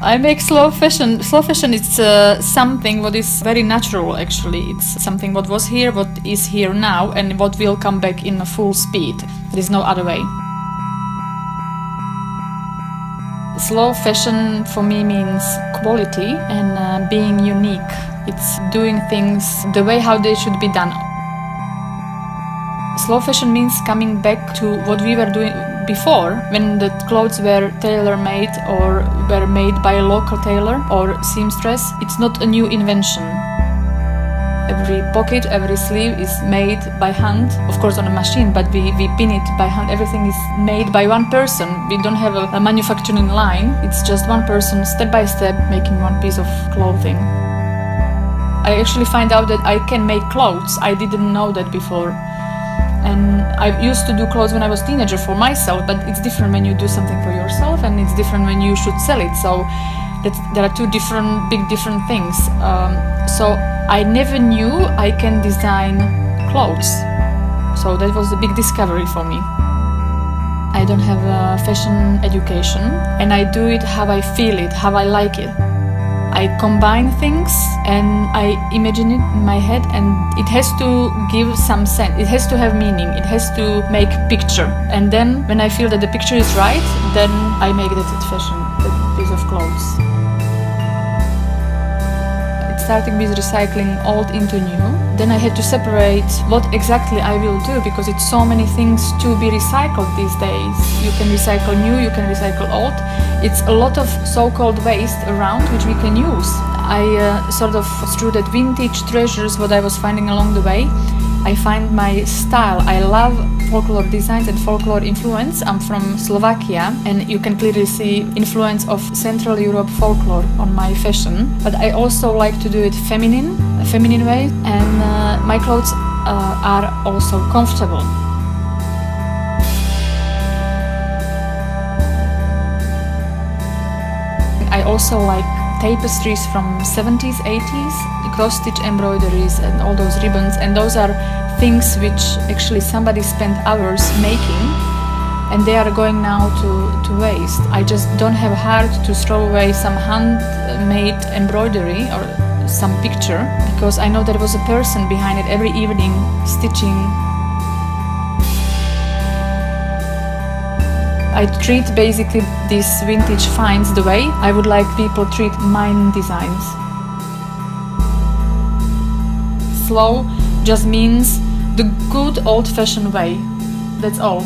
I make slow fashion. Slow fashion is something what is very natural actually. It's something what was here, what is here now, and what will come back in full speed. There is no other way. Slow fashion for me means quality and being unique. It's doing things the way how they should be done. Slow fashion means coming back to what we were doing before, when the clothes were tailor-made or were made by a local tailor or seamstress. It's not a new invention. Every pocket, every sleeve is made by hand, of course on a machine, but we pin it by hand. Everything is made by one person. We don't have a manufacturing line. It's just one person, step by step, making one piece of clothing. I actually find out that I can make clothes. I didn't know that before. And I used to do clothes when I was a teenager for myself, but it's different when you do something for yourself, and it's different when you should sell it. So there are two big different things. So I never knew I can design clothes. So that was a big discovery for me. I don't have a fashion education, and I do it how I feel it, how I like it. I combine things and I imagine it in my head, and it has to give some sense. It has to have meaning. It has to make picture. And then when I feel that the picture is right, then I make that fashion, that piece of clothes. It started with recycling old into new. Then I had to separate what exactly I will do, because it's so many things to be recycled these days. You can recycle new, you can recycle old. It's a lot of so-called waste around which we can use. I sort of, through that vintage treasures what I was finding along the way, I find my style. I love folklore designs and folklore influence. I'm from Slovakia, and you can clearly see influence of Central Europe folklore on my fashion. But I also like to do it feminine, a feminine way, and my clothes are also comfortable. I also like tapestries from 70s, 80s, cross-stitch embroideries and all those ribbons, and those are things which actually somebody spent hours making, and they are going now to waste. I just don't have heart to throw away some handmade embroidery or some picture, because I know there was a person behind it every evening stitching. I treat basically these vintage finds the way I would like people treat mine designs. Slow just means the good old-fashioned way. That's all.